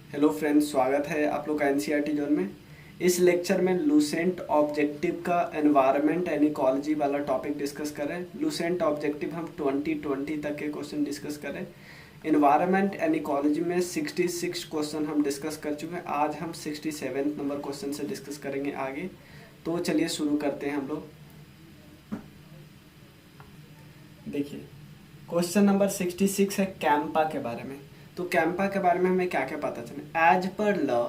Hello friends, स्वागत है आप लोग का एनसीईआरटी जोन में। इस लेक्चर में लूसेंट ऑब्जेक्टिव का एनवायरनमेंट एंड इकोलॉजी वाला टॉपिक डिस्कस कर रहे हैं। लूसेंट ऑब्जेक्टिव हम 2020 तक के क्वेश्चन डिस्कस कर रहे हैं। एनवायरनमेंट एंड इकोलॉजी में 66 क्वेश्चन हम डिस्कस कर चुके हैं। आज हम 67 नंबर क्वेश्चन से डिस्कस करेंगे आगे। तो चलिए शुरू करते हैं हम लोग। देखिए, क्वेश्चन नंबर 66 है कैंपा के बारे में। तो कैंपा के बारे में हमें क्या क्या पता चले। As per law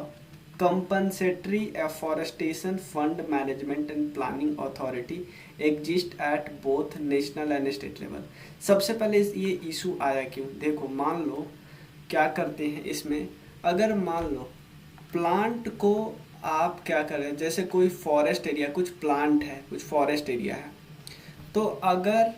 compensatory afforestation fund management and planning authority exist at both national and state level. सबसे पहले ये इशू आया क्यों? देखो, मान लो क्या करते हैं इसमें, अगर मान लो प्लांट को आप क्या करें, जैसे कोई फॉरेस्ट एरिया, कुछ प्लांट है, कुछ फॉरेस्ट एरिया है, तो अगर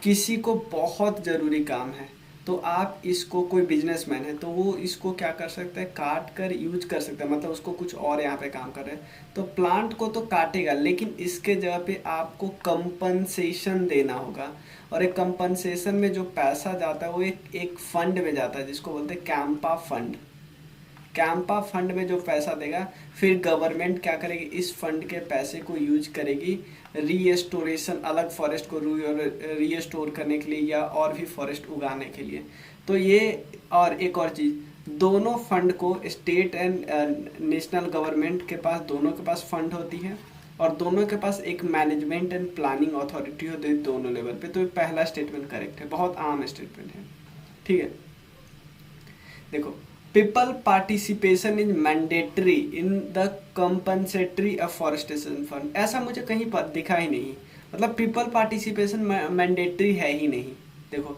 किसी को बहुत ज़रूरी काम है तो आप इसको, कोई बिजनेसमैन है तो वो इसको क्या कर सकता है, काट कर यूज कर सकता है। मतलब उसको कुछ और यहाँ पे काम कर रहे हैं तो प्लांट को तो काटेगा, लेकिन इसके जगह पे आपको कंपनसेशन देना होगा। और एक कंपनसेशन में जो पैसा जाता है वो एक फंड में जाता है जिसको बोलते हैं कैंपा फंड। कैंपा फंड में जो पैसा देगा, फिर गवर्नमेंट क्या करेगी, इस फंड के पैसे को यूज करेगी रीएस्टोरेशन, अलग फॉरेस्ट को रीएस्टोर करने के लिए या और भी फॉरेस्ट उगाने के लिए। तो ये, और एक और चीज़, दोनों फंड को स्टेट एंड नेशनल गवर्नमेंट के पास, दोनों के पास फंड होती है और दोनों के पास एक मैनेजमेंट एंड प्लानिंग अथॉरिटी होती है दोनों लेवल पे। तो ये पहला स्टेटमेंट करेक्ट है, बहुत आम स्टेटमेंट है। ठीक है, देखो, people participation is mandatory in the compensatory afforestation fund, ऐसा मुझे कहीं पर दिखा ही नहीं। मतलब पीपल पार्टिसिपेशन मैंडेटरी है ही नहीं। देखो,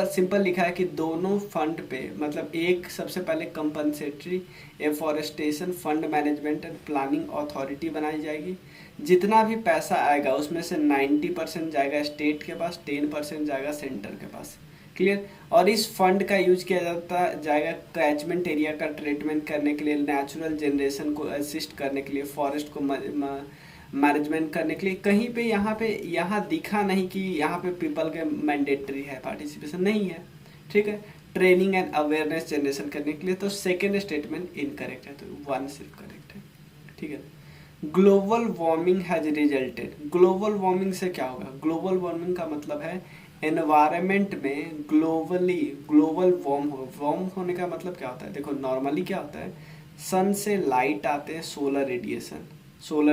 सिंपल लिखा है कि दोनों फंड पे, मतलब एक सबसे पहले compensatory afforestation fund management and planning authority बनाई जाएगी। जितना भी पैसा आएगा उसमें से 90% जाएगा स्टेट के पास, 10% जाएगा सेंटर के पास। क्लियर? और इस फंड का यूज किया जाता जाएगा कैचमेंट एरिया का ट्रीटमेंट करने के लिए, नेचुरल जनरेशन को असिस्ट करने के लिए, फॉरेस्ट को मैनेजमेंट करने के लिए। कहीं पे यहाँ दिखा नहीं कि यहाँ पे पीपल के मैंडेटरी है, पार्टिसिपेशन नहीं है। ठीक है, ट्रेनिंग एंड अवेयरनेस जनरेशन करने के लिए। तो सेकेंड स्टेटमेंट इनकरेक्ट है, तो वन सिर्फ करेक्ट है। ठीक है, global warming has resulted. Global warming से क्या होगा? ग्लोबल वार्मिंग का मतलब है एनवायरनमेंट में ग्लोबल वार्म होने का मतलब क्या होता है? देखो, नॉर्मली क्या होता है, सन से लाइट आते हैं, सोलर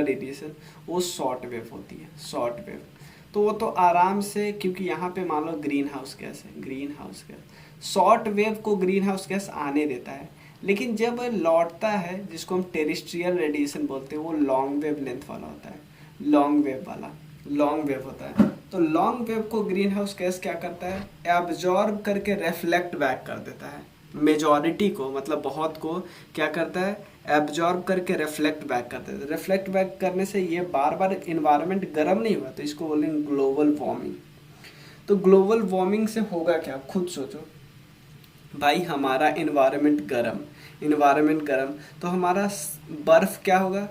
रेडिएशन वो शॉर्ट वेव होती है, शॉर्ट वेव। तो वो तो आराम से, क्योंकि यहाँ पे मान लो ग्रीन हाउस गैस है, green house gas short wave को ग्रीन हाउस गैस आने देता है, लेकिन जब लौटता है, जिसको हम टेरेस्ट्रियल रेडिएशन बोलते हैं, वो लॉन्ग वेव लेंथ वाला होता है, लॉन्ग वेव होता है। तो लॉन्ग वेव को ग्रीन हाउस गैस क्या करता है, एब्जॉर्ब करके रिफ्लेक्ट बैक कर देता है। मेजॉरिटी को, मतलब बहुत को, क्या करता है, एब्जॉर्ब करके रिफ्लेक्ट बैक कर देता है। रिफ्लेक्ट बैक करने से ये बार बार इन्वायरमेंट गर्म नहीं हुआ, तो इसको बोलेंगे ग्लोबल वार्मिंग। तो ग्लोबल वार्मिंग से होगा क्या, खुद सोचो भाई। हमारा इन्वायरमेंट गर्म, तो हमारा बर्फ क्या होगा,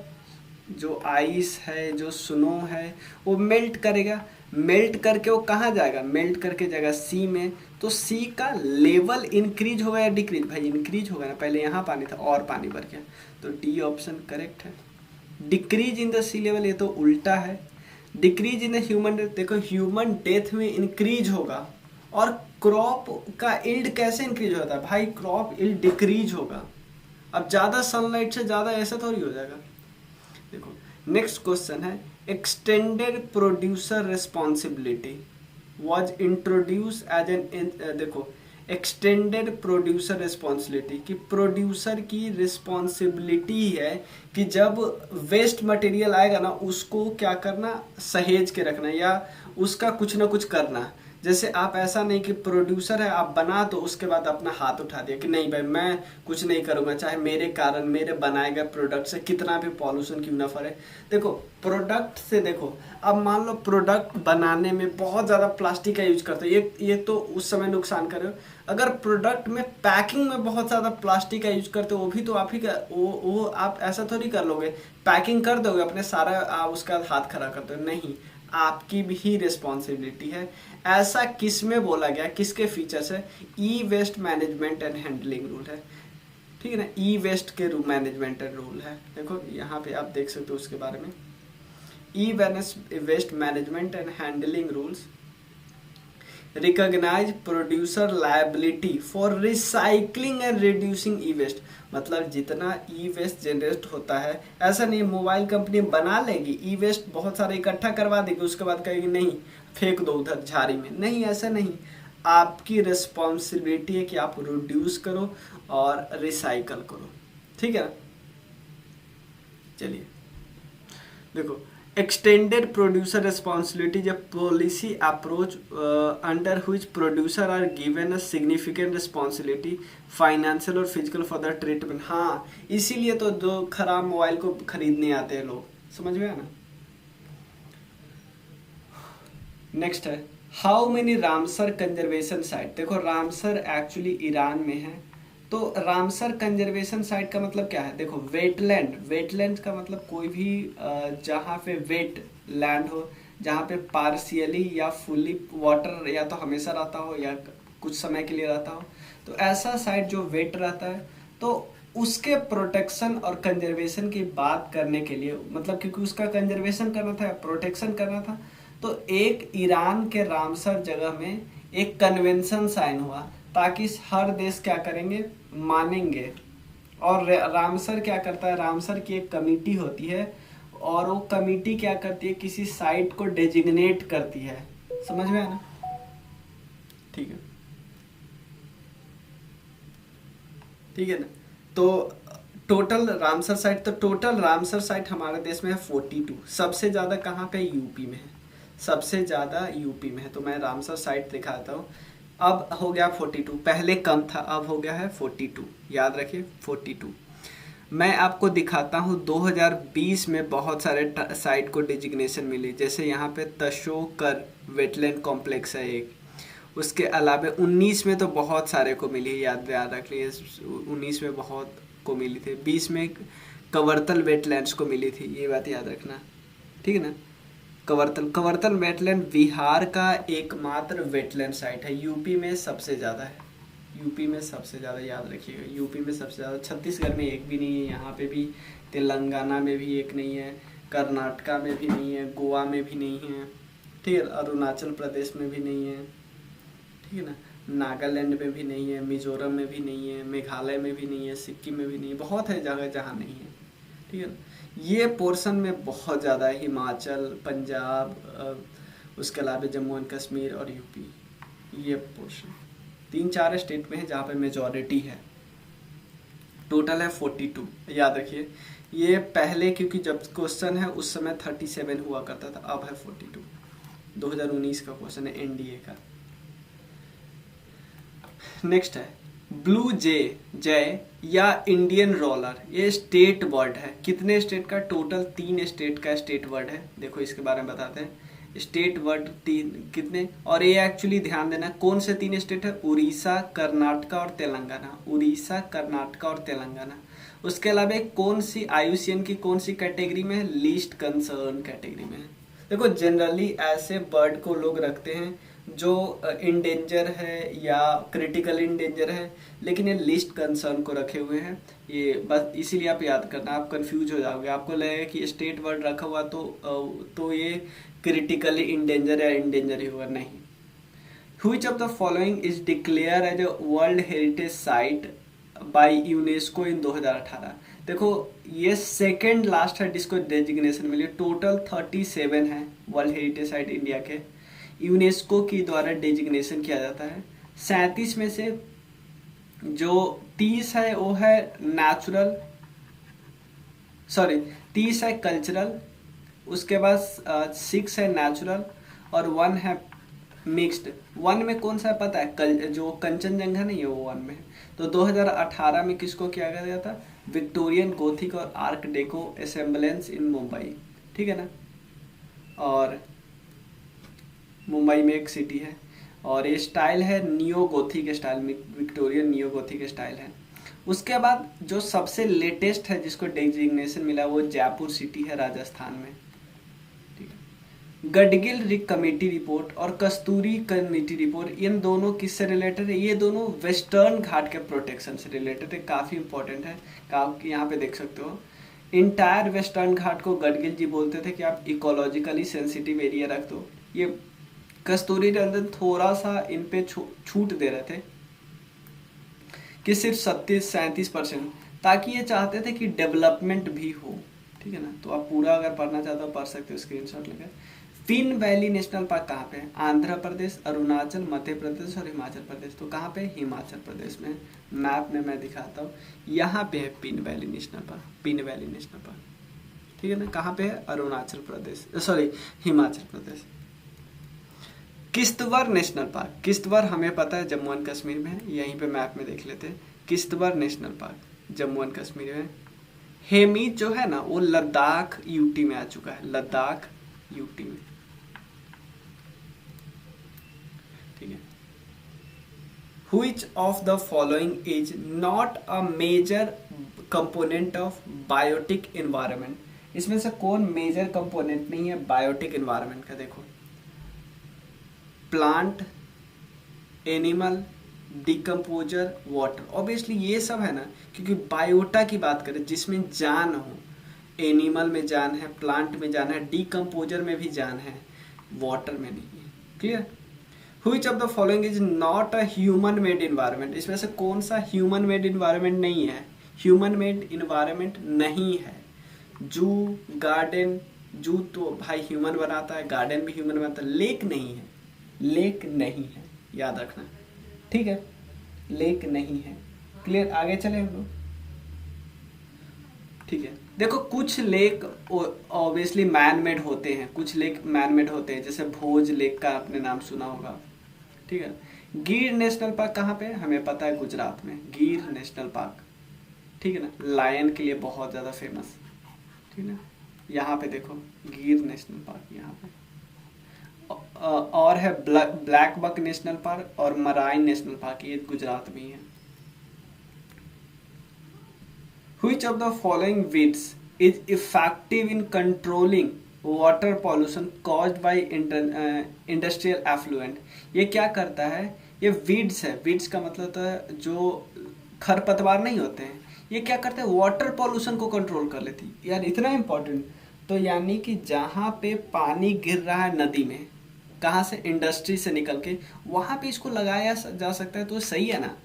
जो आइस है, जो स्नो है, वो मेल्ट करेगा। मेल्ट करके वो कहाँ जाएगा, मेल्ट करके जाएगा सी में। तो सी का लेवल इंक्रीज होगा या डिक्रीज? भाई इंक्रीज होगा ना, पहले यहाँ पानी था और पानी बढ़ गया, तो डी ऑप्शन करेक्ट है। Decrease in the sea level, ये तो उल्टा है। Decrease in the human death, देखो ह्यूमन डेथ में इंक्रीज होगा। और क्रॉप का इल्ड कैसे इंक्रीज होता है भाई? क्रॉप इल्ड डिक्रीज होगा। अब ज़्यादा सनलाइट से ज़्यादा ऐसा थोड़ी हो जाएगा। देखो, नेक्स्ट क्वेश्चन है, extended producer responsibility was introduce as an, देखो, एक्सटेंडेड प्रोड्यूसर रिस्पॉन्सिबिलिटी, कि प्रोड्यूसर की रिस्पॉन्सिबिलिटी है कि जब वेस्ट मटेरियल आएगा ना, उसको क्या करना, सहेज के रखना या उसका कुछ ना कुछ करना। जैसे आप ऐसा नहीं कि प्रोड्यूसर है, आप बना तो उसके बाद अपना हाथ उठा दिया कि नहीं भाई मैं कुछ नहीं करूँगा, चाहे मेरे कारण, मेरे बनाए गए प्रोडक्ट से कितना भी पॉल्यूशन क्यों ना फरे। देखो, प्रोडक्ट से, देखो अब मान लो प्रोडक्ट बनाने में बहुत ज़्यादा प्लास्टिक का यूज करते हो, ये तो उस समय नुकसान कर रहे हो। अगर प्रोडक्ट में पैकिंग में बहुत ज़्यादा प्लास्टिक का यूज करते हो, वो भी तो आप ही का, वो आप ऐसा थोड़ी कर लोगे, पैकिंग कर दोगे अपने सारा, आप उसका हाथ खड़ा कर दो, नहीं, आपकी भी रिस्पॉन्सिबिलिटी है। ऐसा किस में बोला गया, किसके फीचर्स है? E waste management and handling rule है। ठीक है ना। ई वेस्ट के मैनेजमेंट रूल है, देखो यहाँ पे आप देख सकते हो उसके बारे में। E waste management and handling rules recognise producer liability for recycling and reducing E waste. मतलब जितना ई वेस्ट जनरेट होता है, ऐसा नहीं मोबाइल कंपनी बना लेगी ई वेस्ट बहुत सारा इकट्ठा करवा देगी, उसके बाद कहेगी नहीं फेंक दो उधर झाड़ी में, नहीं ऐसा नहीं। आपकी रिस्पॉन्सिबिलिटी है कि आप रिड्यूस करो और रिसाइकल करो, ठीक है। चलिए देखो, एक्सटेंडेड प्रोड्यूसर रिस्पॉन्सिबिलिटी जब पॉलिसी अप्रोच अंडर हुई producer are given a significant responsibility financial और फिजिकल फॉर द ट्रीटमेंट। हाँ, इसीलिए तो जो खराब मोबाइल को खरीदने आते हैं लोग, समझ में आया ना। नेक्स्ट है how many Ramsar conservation site. देखो रामसर एक्चुअली ईरान में है, तो रामसर कंजर्वेशन साइट का मतलब क्या है। देखो वेटलैंड, वेटलैंड का मतलब कोई भी जहाँ पे वेट लैंड हो, जहाँ पे पार्शियली या फुल्ली वाटर या तो हमेशा रहता हो या कुछ समय के लिए रहता हो, तो ऐसा साइट जो वेट रहता है, तो उसके प्रोटेक्शन और कंजर्वेशन की बात करने के लिए, मतलब क्योंकि उसका कंजर्वेशन करना था, प्रोटेक्शन करना था, तो एक ईरान के रामसर जगह में एक कन्वेंशन साइन हुआ, ताकि हर देश क्या करेंगे, मानेंगे। और रामसर क्या करता है, रामसर की एक कमेटी होती है, और वो कमेटी क्या करती है, किसी साइट को डेजिग्नेट करती है, समझ में आया ना। ठीक है, ठीक है ना। तो टोटल रामसर साइट, तो टोटल रामसर साइट हमारे देश में है 42। सबसे ज़्यादा कहाँ पे, यूपी में है, सबसे ज़्यादा यूपी में है। तो मैं रामसर साइट दिखाता हूँ। अब हो गया 42, पहले कम था, अब हो गया है 42, याद रखिए 42। मैं आपको दिखाता हूँ 2020 में बहुत सारे साइट को डिजिग्नेशन मिली, जैसे यहाँ पे तशोकर वेटलैंड कॉम्प्लेक्स है एक, उसके अलावा 19 में तो बहुत सारे को मिली, याद रख लिए, 19 में बहुत को मिली थी, 20 में कवर्तल वेटलैंड्स को मिली थी, ये बात याद रखना, ठीक है ना। कवर्तल वेटलैंड बिहार का एकमात्र वेटलैंड साइट है, यूपी में सबसे ज़्यादा है, यूपी में सबसे ज़्यादा, याद रखिएगा यूपी में सबसे ज़्यादा। छत्तीसगढ़ में एक भी नहीं है, यहाँ पे भी, तेलंगाना में भी एक नहीं है, कर्नाटका में भी नहीं है, गोवा में भी नहीं है, ठीक है, अरुणाचल प्रदेश में भी नहीं है, ठीक है ना, नागालैंड में भी नहीं है, मिजोरम में भी नहीं है, मेघालय में भी नहीं है, सिक्किम में भी नहीं है, बहुत है जगह जहाँ नहीं है, ठीक है ना। ये पोर्शन में बहुत ज़्यादा है, हिमाचल, पंजाब, उसके अलावा जम्मू एंड कश्मीर और यूपी, ये पोर्शन 3-4 स्टेट में है जहाँ पे मेजॉरिटी है। टोटल है 42, याद रखिए। ये पहले क्योंकि जब क्वेश्चन है उस समय 37 हुआ करता था, अब है 42। 2019 का क्वेश्चन है एनडीए का। नेक्स्ट है ब्लू जय या इंडियन रोलर, ये स्टेट वर्ड है, कितने स्टेट का, टोटल 3 स्टेट का स्टेट वर्ड है। देखो इसके बारे में बताते हैं, स्टेट वर्ड 3 कितने, और ये एक्चुअली ध्यान देना कौन से 3 स्टेट है, उड़ीसा, कर्नाटका और तेलंगाना, उड़ीसा, कर्नाटका और तेलंगाना। उसके अलावा कौन सी IUCN की कौन सी कैटेगरी में है, लीस्ट कंसर्न कैटेगरी में है। देखो जनरली ऐसे बर्ड को लोग रखते हैं जो इंडेंजर है या क्रिटिकल इंडेंजर है, लेकिन ये लिस्ट कंसर्न को रखे हुए हैं, ये बस इसीलिए आप याद करना, आप कंफ्यूज हो जाओगे, आपको लगेगा कि स्टेट वर्ड रखा हुआ तो ये क्रिटिकली इंडेंजर या इंडेंजर ही होगा, नहीं। Which of the following is declare as a world heritage site by UNESCO in 2018। देखो ये सेकेंड लास्ट है जिसको डेजिग्नेशन मिली, टोटल 37 है वर्ल्ड हेरिटेज साइट इंडिया के, यूनेस्को की द्वारा डेजिग्नेशन किया जाता है। 37 में से जो 30 है वो है नेचुरल, 30 है कल्चरल, उसके बाद 6 है नेचुरल और 1 है मिक्स्ड। 1 में कौन सा है पता है, जो कंचनजंगा नहीं है वो 1 में है। तो 2018 में किसको किया गया था, विक्टोरियन गोथिक और आर्क डेको असेंबलेंस इन मुंबई, ठीक है ना। और मुंबई में एक सिटी है, और ये स्टाइल है नियो गोथिक स्टाइल में, विक्टोरियन नियो गोथिक स्टाइल है। उसके बाद जो सबसे लेटेस्ट है जिसको डेजिग्नेशन मिला वो जयपुर सिटी है राजस्थान में, ठीक है। गडगिल कमेटी रिपोर्ट और कस्तूरी कमेटी रिपोर्ट, इन दोनों किससे रिलेटेड है? ये दोनों वेस्टर्न घाट के प्रोटेक्शन से रिलेटेड है, काफ़ी इंपॉर्टेंट है। यहाँ पे देख सकते हो इंटायर वेस्टर्न घाट को गडगिल जी बोलते थे कि आप इकोलॉजिकली सेंसिटिव एरिया रख दो। ये कस्तूरी रंजन थोड़ा सा इन पे छूट दे रहे थे कि सिर्फ 37% ताकि ये चाहते थे कि डेवलपमेंट भी हो, ठीक है ना। तो आप पूरा अगर पढ़ना चाहते हो पढ़ सकते हो स्क्रीनशॉट लेकर। पिन वैली नेशनल पार्क कहाँ पे है? आंध्र प्रदेश, अरुणाचल, मध्य प्रदेश और हिमाचल प्रदेश। तो कहाँ पे? हिमाचल प्रदेश में। मैप में मैं दिखाता हूँ, यहाँ पे है pin valley national park, pin valley national park, ठीक है ना। कहाँ पे है? Arunachal Pradesh, sorry Himachal Pradesh. Kishtwar national park, Kishtwar हमें पता है जम्मू एंड कश्मीर में है, यहीं पे मैप में देख लेते हैं। Kishtwar national park Jammu and Kashmir में। हेमीज जो है ना वो लद्दाख यूटी में आ चुका है, लद्दाख यूटी में, ठीक है। Which of the following is not a major component of biotic environment? इसमें से कौन मेजर कंपोनेंट नहीं है बायोटिक एनवायरनमेंट का? देखो, plant, animal, decomposer, water. Obviously ये सब है ना, क्योंकि बायोटा की बात करें जिसमें जान हो, एनिमल में जान है, प्लांट में जान है, डिकम्पोजर में भी जान है, वाटर में नहीं है। Clear? Which of the following is not a human made environment? इसमें से कौन सा ह्यूमन मेड इन्वायरमेंट नहीं है? ह्यूमन मेड इन्वायरमेंट नहीं है। जू, गार्डन, जू तो भाई ह्यूमन बनाता है, गार्डन भी ह्यूमन बनाता है, लेक नहीं है, लेक नहीं है, याद रखना, ठीक है, लेक नहीं है। क्लियर? आगे चले हम लोग, ठीक है। देखो कुछ लेक ऑब्वियसली मैन मेड होते हैं, कुछ लेक मैन मेड होते हैं, जैसे भोज लेक का आपने नाम सुना होगा, ठीक है। गिर नेशनल पार्क कहाँ पे है? हमें पता है गुजरात में, गिर नेशनल पार्क, ठीक है ना, लायन के लिए बहुत ज़्यादा फेमस, ठीक है ना। यहाँ पे देखो गिर नेशनल पार्क, यहाँ पे और है ब्लैक बक नेशनल पार्क और मराइन नेशनल पार्क, ये गुजरात में ही है। Which of the following weeds is effective in controlling water pollution caused by industrial effluent? ये क्या करता है? ये weeds है, weeds का मतलब होता है जो खरपतवार नहीं होते हैं, ये क्या करते हैं? वाटर पॉल्यूशन को कंट्रोल कर लेती। यार इतना इंपॉर्टेंट, तो यानी कि जहाँ पे पानी गिर रहा है नदी में, कहाँ से? इंडस्ट्री से निकल के, वहाँ पे इसको लगाया जा सकता है, तो सही है ना।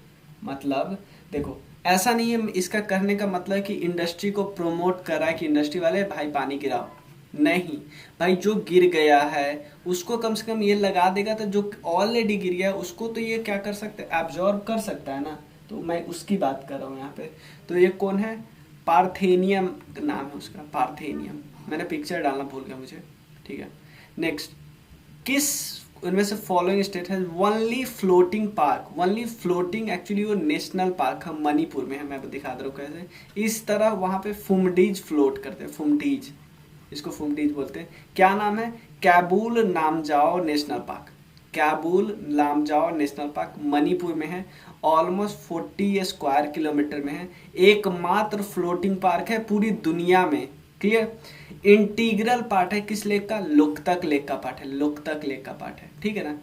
मतलब देखो ऐसा नहीं है, इसका करने का मतलब कि इंडस्ट्री को प्रमोट कर रहा है कि इंडस्ट्री वाले भाई पानी गिराओ, नहीं भाई, जो गिर गया है उसको कम से कम ये लगा देगा, तो जो ऑलरेडी गिर गया उसको तो ये क्या कर सकते हैं? एब्जॉर्ब कर सकता है ना। तो मैं उसकी बात कर रहा हूँ यहाँ पे। तो ये कौन है? पार्थेनियम नाम है उसका, पार्थेनियम। मैंने पिक्चर डालना भूल गया मुझे, ठीक है। नेक्स्ट, किस उनमें से फॉलोइंग स्टेट है only floating park? Only floating actually वो नेशनल पार्क है, मणिपुर में है, मैं दिखा दे रहा हूँ कैसे। इस तरह वहाँ पे फुमडीज फ्लोट करते हैं, फुमडीज, इसको फुमडीज बोलते हैं। क्या नाम है? Keibul Lamjao national park, Keibul Lamjao national park Manipur में है, ऑलमोस्ट 40 स्क्वायर किलोमीटर में है, एकमात्र फ्लोटिंग पार्क है पूरी दुनिया में। क्लियर? इंटीग्रल पार्ट है किस लेक का? लोकतक लेक का पार्ट है, लोकतक लेक का पार्ट है, ठीक है ना।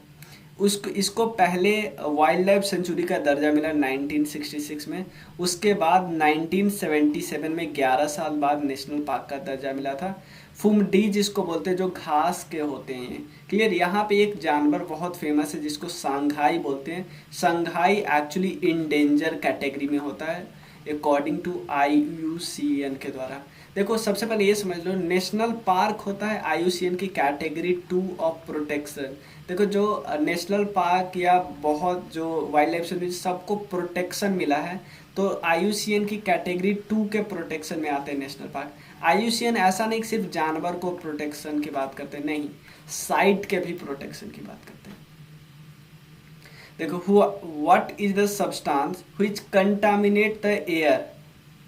उसको इसको पहले वाइल्ड लाइफ सेंचुरी का दर्जा मिला 1966 में, उसके बाद 1977 में 11 साल बाद नेशनल पार्क का दर्जा मिला था। फुमडीज इसको बोलते हैं, जो घास के होते हैं। क्लियर? यहाँ पे एक जानवर बहुत फेमस है जिसको सांघाई बोलते हैं। सांघाई एक्चुअली इंडेंजर कैटेगरी में होता है अकॉर्डिंग टू IUCN के द्वारा। देखो सबसे पहले ये समझ लो, नेशनल पार्क होता है IUCN की कैटेगरी 2 ऑफ प्रोटेक्शन। देखो जो नेशनल पार्क या बहुत जो वाइल्ड लाइफ सेंचुरी सबको प्रोटेक्शन मिला है, तो IUCN की कैटेगरी 2 के प्रोटेक्शन में आते हैं नेशनल पार्क। IUCN ऐसा नहीं कि सिर्फ जानवर को प्रोटेक्शन की बात करते हैं, नहीं, साइट के भी प्रोटेक्शन की बात करते हैं। देखो what is the substance which contaminate the air?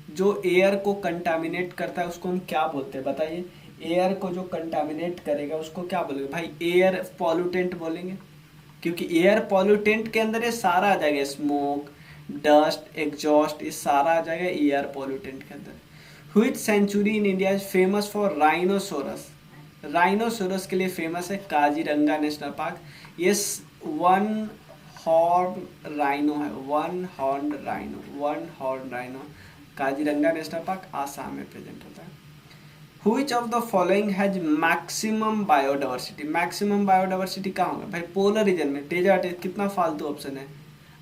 जो एयर को कंटामिनेट करता है उसको हम क्या बोलते हैं बताइए? एयर को जो कंटामिनेट करेगा उसको क्या बोलेंगे भाई? एयर पॉल्यूटेंट बोलेंगे, क्योंकि एयर पॉल्यूटेंट के अंदर ये सारा आ जाएगा, स्मोक, डस्ट, एग्जॉस्ट, ये सारा आ जाएगा एयर पॉल्यूटेंट के अंदर। Which sanctuary in India is famous for rhinoceros? Rhinoceros के लिए फेमस है Kaziranga national park. Yes, one horn rhino है, one horn rhino Kaziranga national park Assam में प्रेजेंट होता है। Which of the following has maximum biodiversity? Maximum biodiversity कहाँ होगा भाई? पोलर रीजन में। डेजर्ट कितना फालतू ऑप्शन है।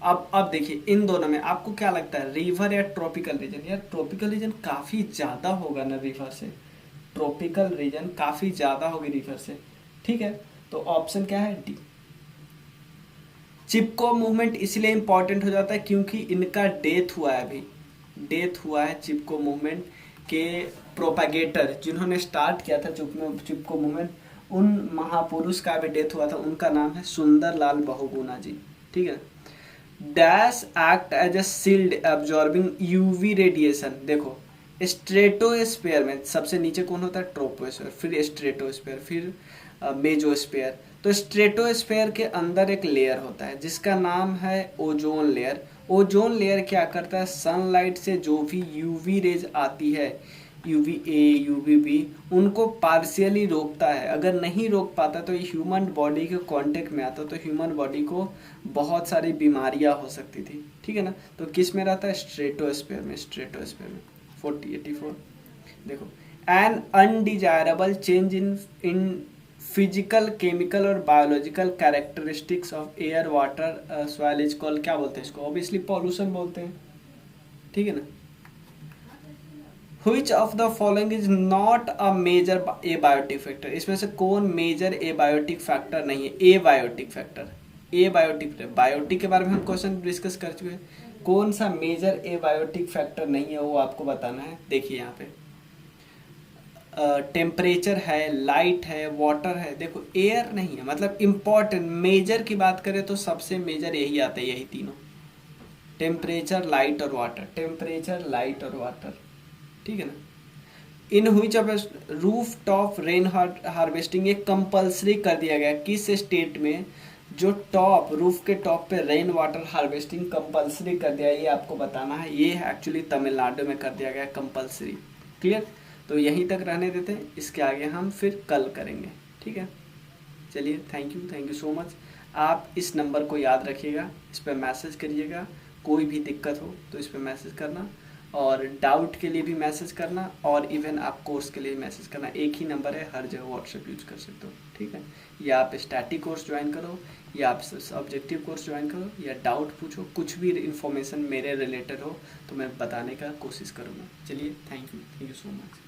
अब देखिए इन दोनों में आपको क्या लगता है, रिवर या ट्रॉपिकल रीजन? यार ट्रॉपिकल रीजन काफी ज्यादा होगा ना रिवर से, ट्रॉपिकल रीजन काफी ज्यादा होगी रिवर से। ठीक है, तो ऑप्शन क्या है? डी। चिपको मूवमेंट इसलिए इंपॉर्टेंट हो जाता है क्योंकि इनका डेथ हुआ है, अभी डेथ हुआ है चिपको मूवमेंट के प्रोपागेटर जिन्होंने स्टार्ट किया था चिपको मूवमेंट, उन महापुरुष का भी डेथ हुआ था। उनका नाम है सुंदरलाल बहुगुणा जी। ठीक है। Dash act as a shield absorbing UV radiation. देखो स्ट्रेटोस्फेयर में सबसे नीचे कौन होता है? ट्रोपोस्फेयर, फिर स्ट्रेटोस्फेयर, फिर मेजोस्फेयर। तो स्ट्रेटोस्फेयर के अंदर एक लेयर होता है जिसका नाम है ओजोन लेयर। ओजोन लेयर क्या करता है? सनलाइट से जो भी यूवी रेज आती है, यूवी ए यूवी बी, उनको पार्शियली रोकता है। अगर नहीं रोक पाता तो ये ह्यूमन बॉडी के कांटेक्ट में आता तो ह्यूमन बॉडी को बहुत सारी बीमारियां हो सकती थी। ठीक है ना। तो किस में रहता है? स्ट्रेटोस्फेयर में। स्ट्रेटोस्फेयर में 4084 देखो, an undesirable change in physical, chemical और biological characteristics of air, water, soil is called, क्या बोलते हैं इसको? ऑब्वियसली पॉल्यूशन बोलते हैं। ठीक है ना। Which of the following is not a major abiotic factor? इसमें से कौन मेजर एबायोटिक फैक्टर नहीं है? एबायोटिक फैक्टर, एबायोटिक, बायोटिक के बारे में हम क्वेश्चन डिस्कस कर चुके हैं। कौन सा मेजर एबायोटिक फैक्टर नहीं है वो आपको बताना है। देखिए यहाँ पे टेम्परेचर है, लाइट है, वाटर है। देखो एयर नहीं है, मतलब इंपॉर्टेंट मेजर की बात करें तो सबसे मेजर यही आता है, यही तीनों, टेम्परेचर, लाइट और वाटर। टेम्परेचर, लाइट और वाटर। ठीक है ना। इन which of roof top rain harvesting, ये कंपल्सरी कर दिया गया किस स्टेट में? जो टॉप, रूफ के टॉप पे रेन वाटर हार्वेस्टिंग कंपल्सरी कर दिया, ये आपको बताना है। ये एक्चुअली तमिलनाडु में कर दिया गया कंपल्सरी। क्लियर? तो यहीं तक रहने देते हैं, इसके आगे हम फिर कल करेंगे। ठीक है, चलिए थैंक यू सो मच। आप इस नंबर को याद रखिएगा, इस पर मैसेज करिएगा। कोई भी दिक्कत हो तो इस पर मैसेज करना, और डाउट के लिए भी मैसेज करना, और इवन आप कोर्स के लिए मैसेज करना। एक ही नंबर है, हर जगह व्हाट्सएप यूज कर सकते हो। ठीक है, या आप स्टैटिक कोर्स ज्वाइन करो, या आप ऑब्जेक्टिव कोर्स ज्वाइन करो, या डाउट पूछो, कुछ भी इन्फॉर्मेशन मेरे रिलेटेड हो तो मैं बताने का कोशिश करूँगा। चलिए थैंक यू सो मच।